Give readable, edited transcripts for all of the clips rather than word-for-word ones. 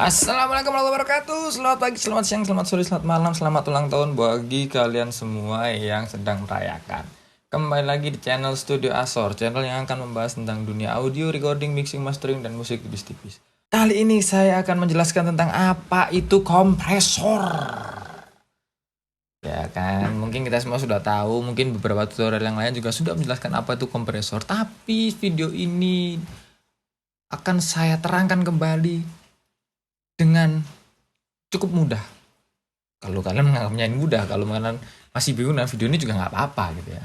Assalamualaikum warahmatullahi wabarakatuh. Selamat pagi, selamat siang, selamat sore, selamat malam, selamat ulang tahun bagi kalian semua yang sedang merayakan. Kembali lagi di channel Studio Asor, channel yang akan membahas tentang dunia audio, recording, mixing, mastering, dan musik tipis-tipis. Kali ini saya akan menjelaskan tentang apa itu kompresor. Ya kan, mungkin kita semua sudah tahu, mungkin beberapa tutorial yang lain juga sudah menjelaskan apa itu kompresor. Tapi video ini akan saya terangkan kembali dengan cukup mudah. Kalau kalian menganggapnya ini mudah, kalau kalian masih bingung dengan video ini juga nggak apa-apa gitu ya.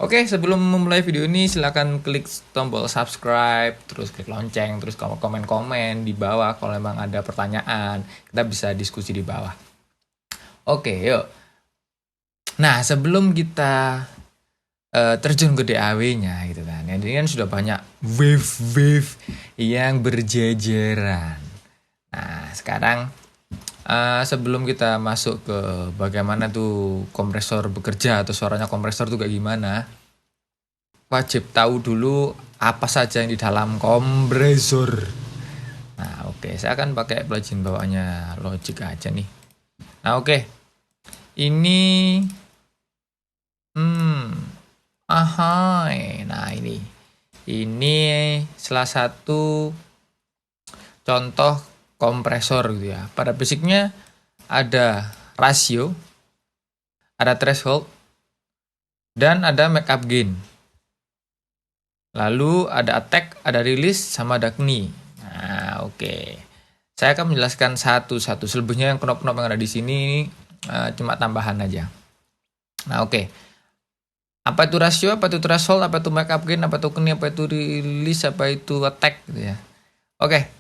Oke, sebelum memulai video ini silahkan klik tombol subscribe, terus klik lonceng, terus komen-komen di bawah kalau memang ada pertanyaan. Kita bisa diskusi di bawah. Oke, yuk. Nah, sebelum kita terjun ke DAW-nya gitu kan. Ini kan sudah banyak wave-wave yang berjejeran. Nah, sekarang sebelum kita masuk ke bagaimana tuh kompresor bekerja atau suaranya kompresor tuh kayak gimana, wajib tahu dulu apa saja yang di dalam kompresor. Nah, oke, saya akan pakai plugin bawaannya Logic aja nih. Nah, oke. Ini nah ini salah satu contoh kompresor gitu ya. Pada basicnya ada rasio, ada threshold, dan ada makeup gain. Lalu ada attack, ada release, sama ada knee. Nah, oke. Saya akan menjelaskan satu-satu. Selebihnya yang knop-knop yang ada di sini cuma tambahan aja. Nah, oke. Apa itu rasio, apa itu threshold, apa itu makeup gain, apa itu knee, apa itu release, apa itu attack gitu ya. Oke.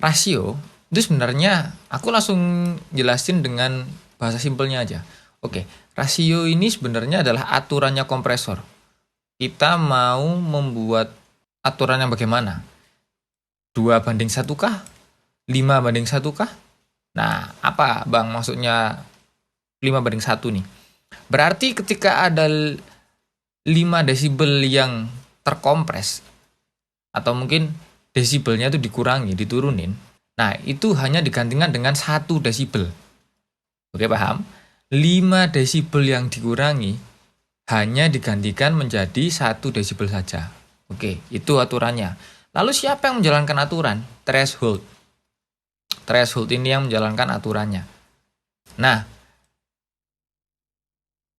Rasio itu sebenarnya aku langsung jelasin dengan bahasa simpelnya aja. Oke, rasio ini sebenarnya adalah aturannya kompresor. Kita mau membuat aturan yang bagaimana? 2:1 kah? 5:1 kah? Nah, apa Bang maksudnya 5:1 nih? Berarti ketika ada 5 desibel yang terkompres atau mungkin desibelnya itu dikurangi, diturunin. Nah, itu hanya digantikan dengan 1 desibel. Oke, paham? 5 desibel yang dikurangi hanya digantikan menjadi 1 desibel saja. Oke, itu aturannya. Lalu siapa yang menjalankan aturan? Threshold. Threshold ini yang menjalankan aturannya. Nah,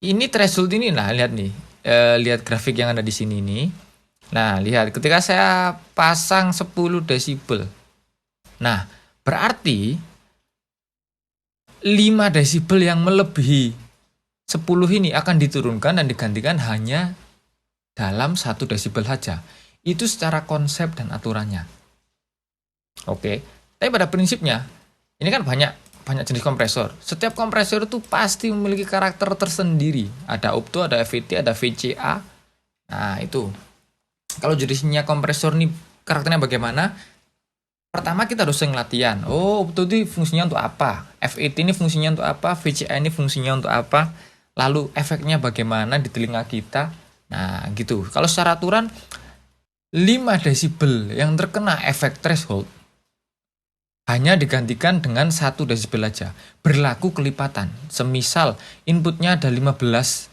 ini threshold ini, nah lihat nih. Lihat grafik yang ada di sini nih. Nah, lihat ketika saya pasang 10 desibel. Nah, berarti 5 desibel yang melebihi 10 ini akan diturunkan dan digantikan hanya dalam 1 desibel saja. Itu secara konsep dan aturannya. Oke, tapi pada prinsipnya ini kan banyak jenis kompresor. Setiap kompresor itu pasti memiliki karakter tersendiri. Ada opto, ada FET, ada VCA. Nah, itu. Kalau jenisnya kompresor nih karakternya bagaimana? Pertama kita harus latihan. Oh, opto itu fungsinya untuk apa? FET ini fungsinya untuk apa? VCA ini fungsinya untuk apa? Lalu efeknya bagaimana di telinga kita? Nah, gitu. Kalau secara aturan 5 desibel yang terkena efek threshold hanya digantikan dengan 1 desibel aja. Berlaku kelipatan. Semisal inputnya ada 15,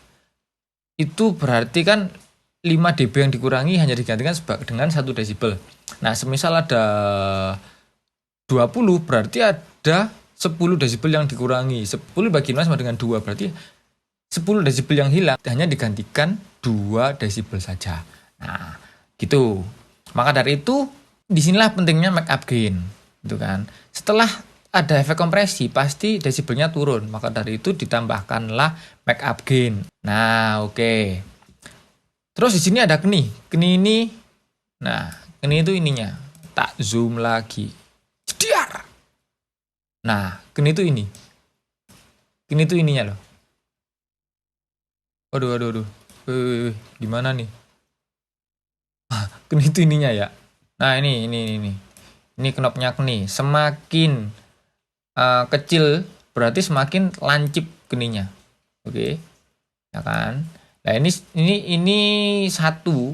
itu berarti kan 5 dB yang dikurangi hanya digantikan dengan 1 desibel. Nah, semisal ada 20, berarti ada 10 desibel yang dikurangi. 10 bagi 5 sama dengan 2, berarti 10 desibel yang hilang hanya digantikan 2 desibel saja. Nah, gitu. Maka dari itu, disinilah pentingnya makeup gain. Gitu kan. Setelah ada efek kompresi, pasti desibelnya turun. Maka dari itu ditambahkanlah makeup gain. Nah, oke. Terus di sini ada knee. Knee ini, nah, knee itu ininya. Tak zoom lagi. Jediar. Nah, knee itu ini. Knee itu ininya loh. Waduh. Gimana nih? Knee itu ininya ya. Nah, ini. Ini knopnya knee. Semakin kecil berarti semakin lancip knee-nya. Oke. Ya kan? Nah, ini satu,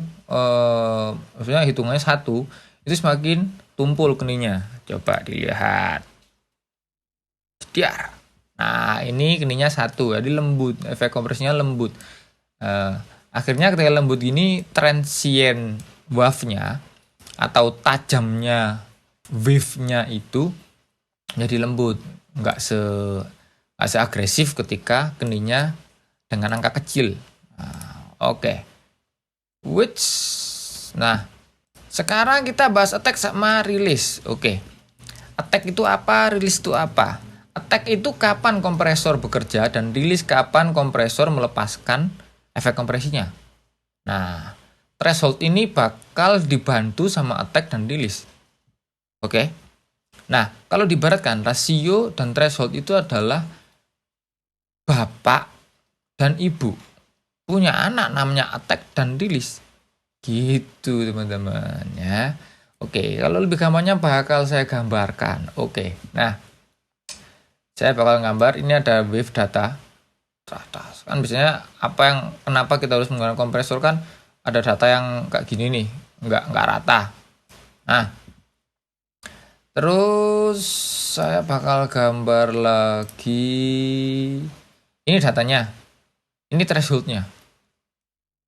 maksudnya hitungannya 1, itu semakin tumpul keningnya. Coba dilihat. Diar. Nah, ini keningnya 1, jadi lembut. Efek kompresinya lembut. Akhirnya ketika lembut gini, transient wave-nya atau tajamnya wave-nya itu jadi lembut, nggak agresif ketika keningnya dengan angka kecil. Oke. Nah, sekarang kita bahas attack sama release. Oke. Attack itu apa, release itu apa? Attack itu kapan kompresor bekerja dan release kapan kompresor melepaskan efek kompresinya. Nah, threshold ini bakal dibantu sama attack dan release. Oke. Nah, kalau diibaratkan rasio dan threshold itu adalah bapak dan ibu punya anak namanya attack dan release. Gitu, teman-teman ya. Oke, kalau lebih gampangnya bakal saya gambarkan. Oke. Nah, saya bakal gambar, ini ada wave data. Kan biasanya kenapa kita harus menggunakan kompresor, kan ada data yang kayak gini nih, nggak rata. Nah, terus saya bakal gambar lagi. Ini datanya, ini thresholdnya.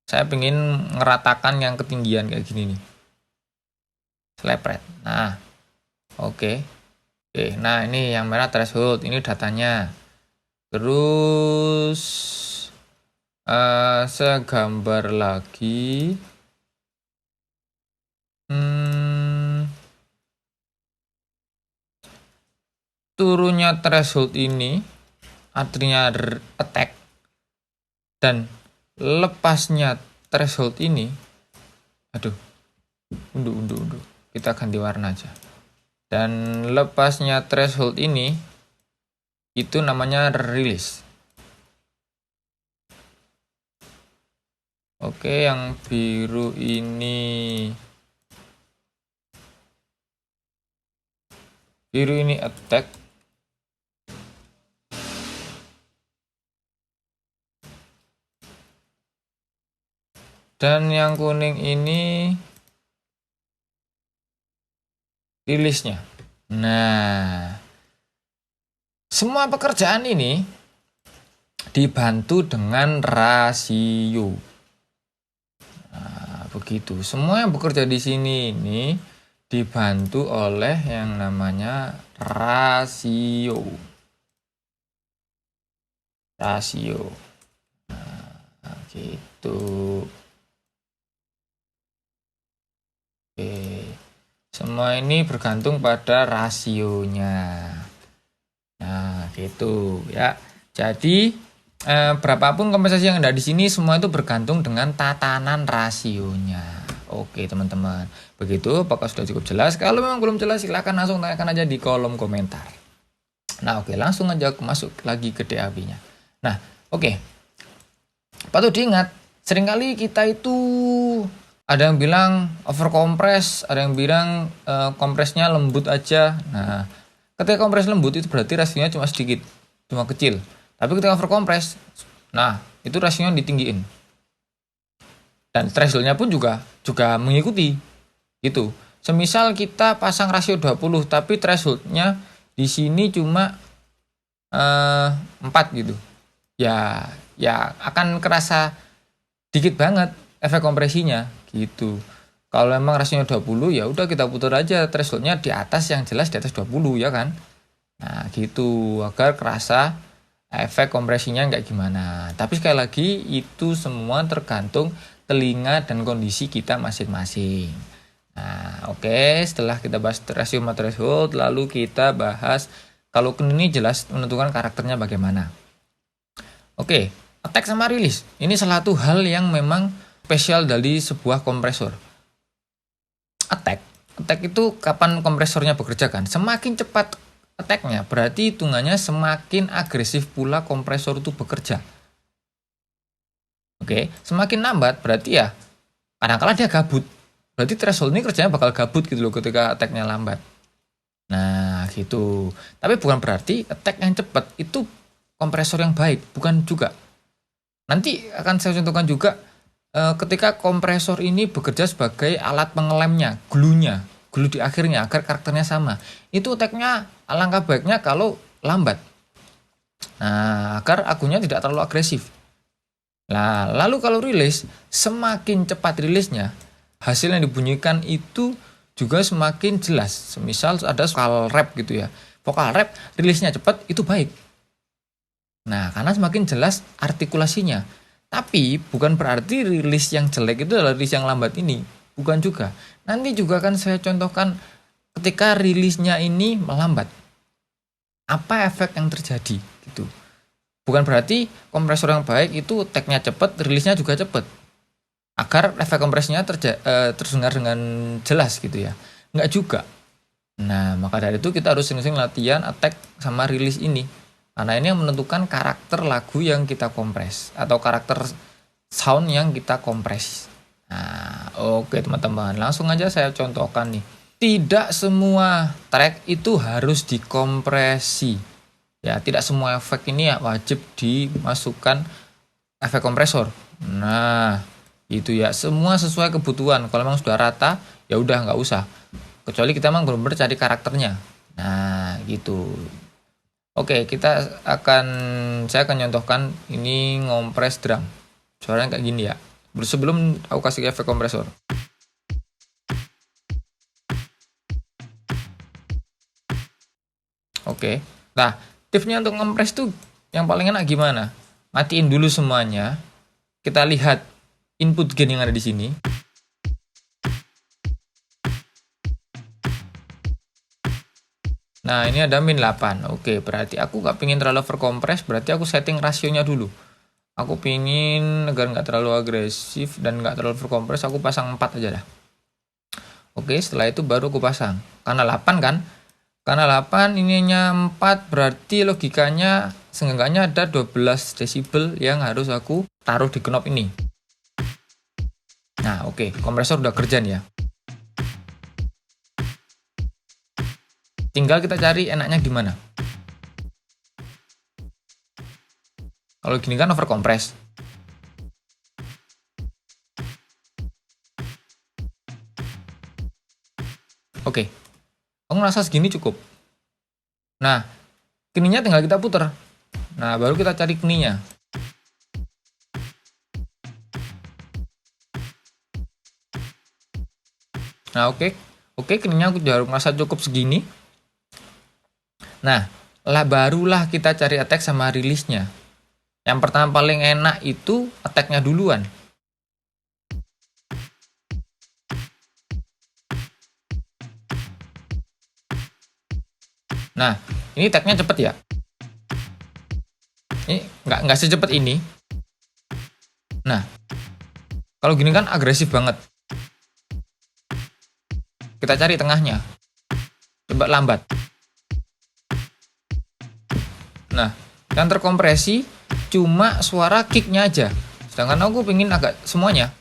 Saya pengen ngeratakan yang ketinggian kayak gini nih, slepret. Nah, oke. Nah ini yang merah threshold, ini datanya. Terus saya gambar lagi. Turunnya threshold ini artinya attack, dan lepasnya threshold ini, unduh, kita ganti warna aja. Dan lepasnya threshold ini itu namanya release. Oke, yang biru ini attack. Dan yang kuning ini release-nya. Nah, semua pekerjaan ini dibantu dengan rasio. Nah, begitu. Semua yang bekerja di sini ini dibantu oleh yang namanya rasio. Nah, gitu. Oke. Semua ini bergantung pada rasionya. Nah, gitu ya. Jadi berapapun kompensasi yang ada di sini, semua itu bergantung dengan tatanan rasionya. Oke, teman-teman. Begitu, apakah sudah cukup jelas? Kalau memang belum jelas, silahkan langsung tanyakan aja di kolom komentar. Nah, oke, langsung aja masuk lagi ke DAB-nya. Nah, oke. Patut diingat, seringkali kita itu ada yang bilang overcompres, ada yang bilang kompresnya lembut aja. Nah, ketika kompres lembut itu berarti rasionya cuma sedikit, cuma kecil. Tapi ketika overcompres, nah itu rasionya ditinggiin. Dan thresholdnya pun juga mengikuti. Gitu. Semisal kita pasang rasio 20, tapi thresholdnya di sini cuma 4 gitu. Ya akan kerasa dikit banget efek kompresinya gitu. Kalau memang rasionya 20, ya udah kita putar aja thresholdnya di atas, yang jelas di atas 20 ya kan. Nah gitu, agar kerasa efek kompresinya nggak gimana. Tapi sekali lagi itu semua tergantung telinga dan kondisi kita masing-masing. Nah oke, setelah kita bahas rasio sama threshold, lalu kita bahas kalau ini jelas menentukan karakternya bagaimana. Oke, attack sama release. Ini salah satu hal yang memang spesial dari sebuah kompresor. Attack itu kapan kompresornya bekerja kan? Semakin cepat attack-nya, berarti hitungannya semakin agresif pula kompresor itu bekerja. Oke, semakin lambat berarti ya kadang-kala dia gabut. Berarti threshold ini kerjanya bakal gabut gitu loh ketika attack-nya lambat. Nah, gitu. Tapi bukan berarti attack yang cepat itu kompresor yang baik, bukan juga. Nanti akan saya contohkan juga ketika kompresor ini bekerja sebagai alat pengelemnya, glue-nya. glue di akhirnya agar karakternya sama. Itu tag-nya alangkah baiknya kalau lambat. Nah, agar akunnya tidak terlalu agresif. Nah, lalu kalau rilis, semakin cepat rilisnya, hasil yang dibunyikan itu juga semakin jelas. Semisal ada vokal rap gitu ya. Vokal rap rilisnya cepat itu baik. Nah, karena semakin jelas artikulasinya. Tapi bukan berarti rilis yang jelek itu adalah rilis yang lambat ini. Bukan juga. Nanti juga akan saya contohkan ketika rilisnya ini melambat. Apa efek yang terjadi gitu. Bukan berarti kompresor yang baik itu tag-nya cepat, rilisnya juga cepat. Agar efek kompresnya terdengar dengan jelas gitu ya. Enggak juga. Nah, maka dari itu kita harus sering-sering latihan attack sama rilis ini. Karena ini yang menentukan karakter lagu yang kita kompres atau karakter sound yang kita kompres. Nah, oke teman-teman, langsung aja saya contohkan nih. Tidak semua track itu harus dikompresi. Ya, tidak semua efek ini ya wajib dimasukkan efek kompresor. Nah, itu ya, semua sesuai kebutuhan. Kalau memang sudah rata, ya udah nggak usah. Kecuali kita memang benar-benar cari karakternya. Nah, gitu. Oke, saya akan contohkan ini ngompres drum. Suaranya kayak gini ya. Sebelum aku kasih efek kompresor. Oke. Nah, tipsnya untuk ngompres tuh yang paling enak gimana? Matiin dulu semuanya. Kita lihat input gain yang ada di sini. Nah, ini ada min 8. Oke, berarti aku nggak pingin terlalu overcompres, berarti aku setting rasionya dulu. Aku pingin agar nggak terlalu agresif dan nggak terlalu overcompres, aku pasang 4 aja dah. Oke, setelah itu baru aku pasang. Karena 8 kan? Karena 8 ininya 4, berarti logikanya seenggaknya ada 12 desibel yang harus aku taruh di knob ini. Nah, oke, kompresor udah kerja nih ya. Tinggal kita cari enaknya gimana. Kalau gini kan overcompres. Oke, aku ngerasa segini cukup. Nah, kininya tinggal kita puter. Nah, baru kita cari kininya. Nah, oke, kininya aku udah ngerasa cukup segini. Nah, barulah kita cari attack sama rilisnya. Yang pertama paling enak itu attack-nya duluan. Nah, ini tag-nya cepet ya. Ini nggak secepat ini. Nah, kalau gini kan agresif banget. Kita cari tengahnya. Coba lambat. Nah, yang terkompresi cuma suara kick-nya aja. Sedangkan aku pengen agak semuanya.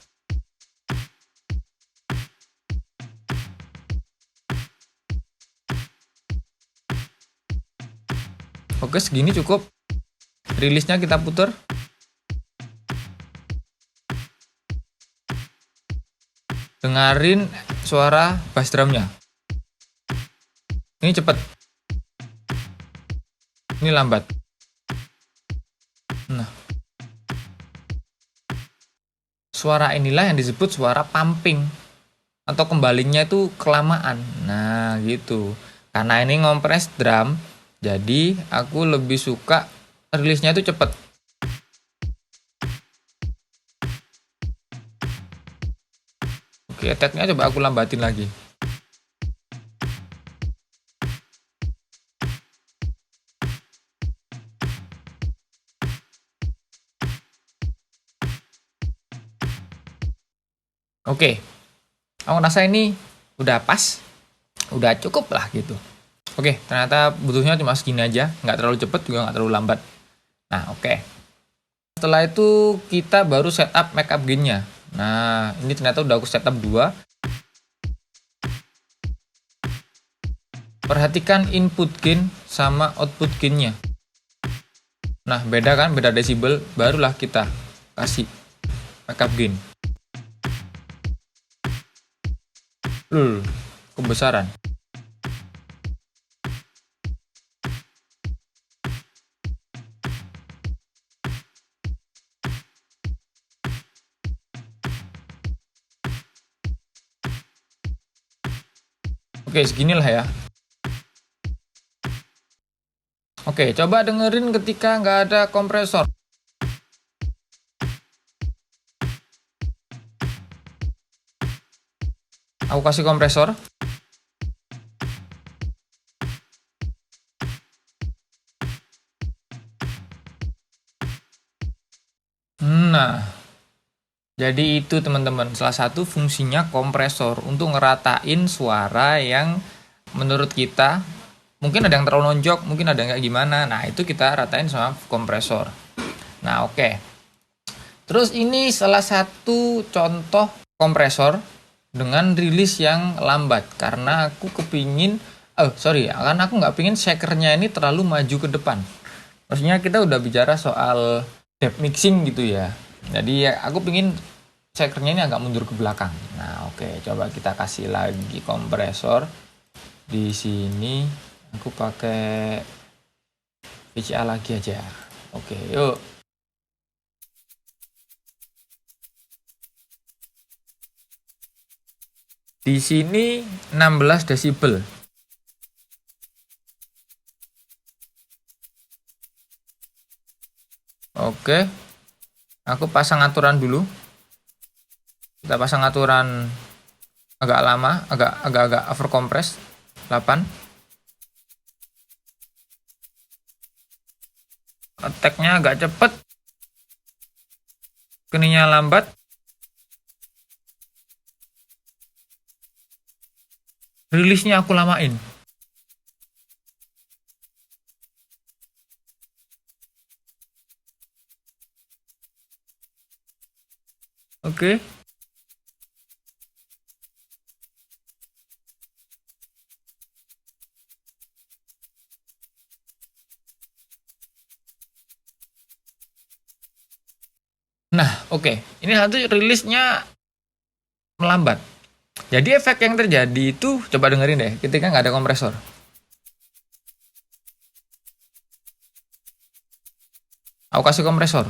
Oke, segini cukup. Rilisnya kita puter. Dengarin suara bass drumnya. Ini cepet. Ini lambat. Nah, suara inilah yang disebut suara pumping atau kembalinya itu kelamaan. Nah, gitu. Karena ini ngompres drum, jadi aku lebih suka rilisnya itu cepet. Oke, attack-nya coba aku lambatin lagi. Oke, aku rasa ini udah pas, udah cukup lah gitu. Oke, ternyata butuhnya cuma segini aja, nggak terlalu cepet juga nggak terlalu lambat. Nah, oke. Setelah itu kita baru setup makeup gain-nya. Nah, ini ternyata udah aku setup 2. Perhatikan input gain sama output gain-nya. Nah, beda kan, beda desibel, barulah kita kasih makeup gain. kebesaran. Oke, seginilah ya. Oke, coba dengerin ketika nggak ada kompresor. Aku kasih kompresor. Nah, jadi itu teman-teman, salah satu fungsinya kompresor untuk ngeratain suara yang menurut kita mungkin ada yang terlalu nonjok, mungkin ada yang kayak gimana. Nah, itu kita ratain sama kompresor. Nah, oke. Terus ini salah satu contoh kompresor dengan rilis yang lambat karena aku kepingin karena aku nggak pingin shakernya ini terlalu maju ke depan. Maksudnya kita udah bicara soal depth mixing gitu ya, jadi ya aku pingin shakernya ini agak mundur ke belakang. Nah, oke, coba kita kasih lagi kompresor. Di sini aku pakai VCA lagi aja. Oke, yuk. Di sini 16 desibel. Oke. Aku pasang aturan dulu. Kita pasang aturan agak lama, agak overcompress 8. Attack-nya agak cepet. Keningnya lambat. Rilisnya aku lamain. Oke. Nah, oke. Ini satu rilisnya melambat. Jadi efek yang terjadi itu, coba dengerin deh, ketika nggak ada kompresor. Aku kasih kompresor.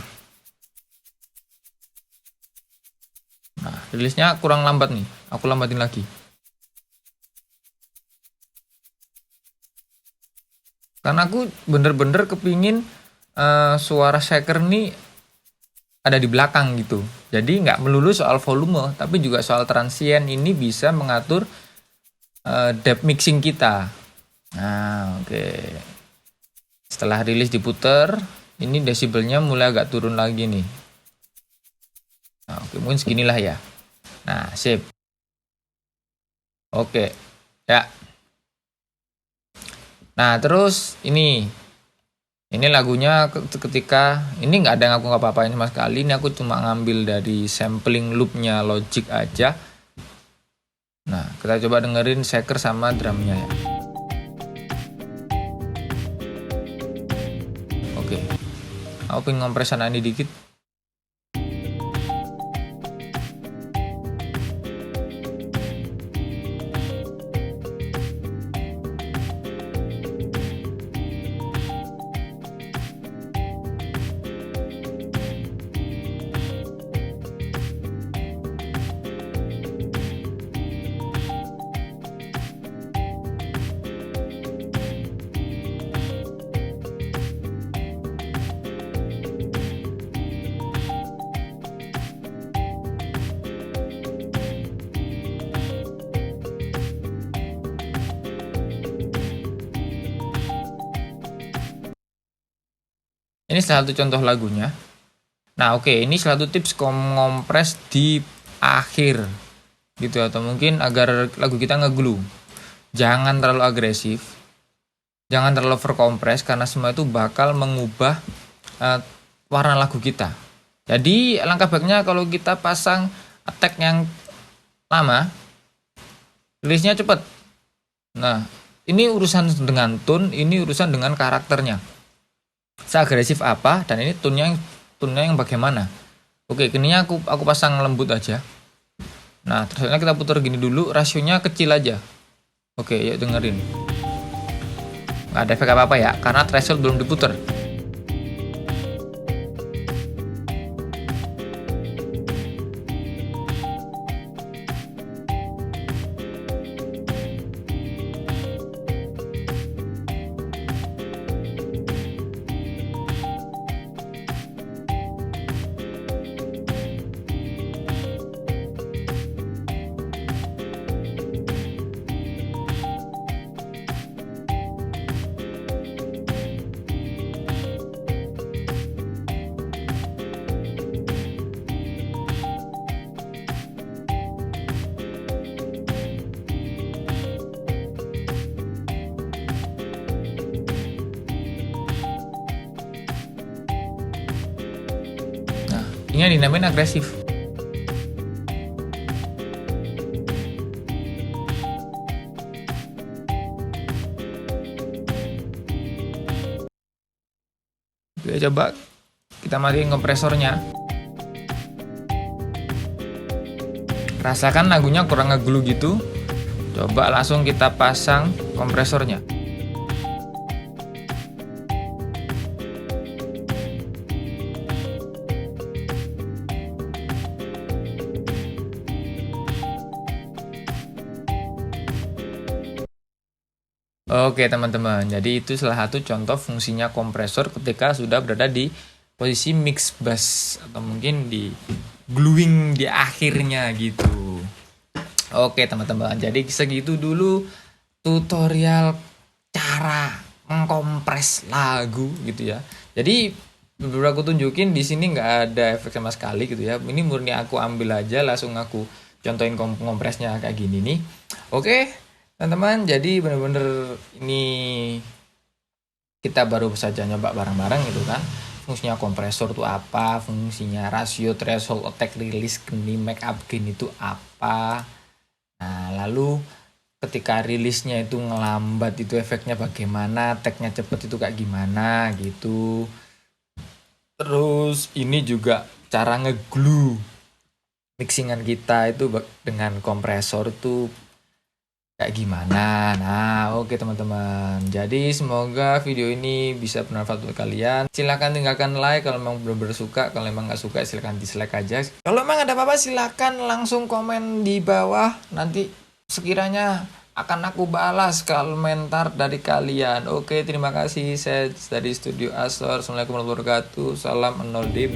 Nah, rilisnya kurang lambat nih. Aku lambatin lagi. Karena aku bener-bener kepingin suara shaker nih ada di belakang gitu. Jadi nggak melulu soal volume, tapi juga soal transient ini bisa mengatur depth mixing kita. Nah, oke. Setelah rilis diputer, ini desibelnya mulai agak turun lagi nih. Nah, oke, mungkin seginilah ya. Nah, sip. Oke, ya. Nah, terus ini lagunya ketika ini nggak ada yang aku nggak apa-apain sama sekali. Ini aku cuma ngambil dari sampling loopnya Logic aja. Nah, kita coba dengerin shaker sama drumnya ya. Oke, aku pengen ngompres sana ini dikit. Ini salah satu contoh lagunya. Nah, oke, ini salah satu tips ngompres di akhir gitu, atau mungkin agar lagu kita nge-glue. Jangan terlalu agresif, jangan terlalu overcompress, karena semua itu bakal mengubah warna lagu kita. Jadi langkah baiknya kalau kita pasang attack yang lama, rilisnya cepet. Nah, ini urusan dengan tone, ini urusan dengan karakternya. Seagresif apa, dan ini tone-nya yang bagaimana. Oke, keningnya aku pasang lembut aja. Nah, terusnya kita putar gini dulu, rasionya kecil aja. Oke, yuk dengerin. Nggak ada efek apa-apa ya, karena threshold belum diputer. Nah, ini yang dinamain agresif. Oke, coba kita matiin kompresornya. Rasakan lagunya kurang ngeglu gitu. Coba langsung kita pasang kompresornya. Oke teman-teman, jadi itu salah satu contoh fungsinya kompresor ketika sudah berada di posisi mix bass atau mungkin di gluing di akhirnya gitu. Oke teman-teman, jadi segitu dulu tutorial cara mengkompres lagu gitu ya. Jadi beberapa aku tunjukin di sini nggak ada efek sama sekali gitu ya. Ini murni aku ambil aja, langsung aku contohin kompresnya kayak gini nih. Oke teman-teman, jadi bener-bener ini kita baru saja nyoba bareng-bareng gitu kan. Fungsinya kompresor itu apa, fungsinya rasio, threshold, attack, release, gain, make up, gain itu apa. Nah lalu ketika rilisnya itu ngelambat itu efeknya bagaimana, attacknya cepet itu kayak gimana gitu. Terus ini juga cara ngeglue mixingan kita itu dengan kompresor tuh kayak gimana. Nah oke teman-teman, jadi semoga video ini bisa bermanfaat buat kalian. Silahkan tinggalkan like kalau memang benar-benar suka. Kalau memang nggak suka silahkan dislike aja. Kalau memang ada apa-apa silahkan langsung komen di bawah. Nanti sekiranya akan aku balas komentar dari kalian. Oke, terima kasih. Saya dari Studio Astor. Assalamualaikum warahmatullahi wabarakatuh. Salam 0db.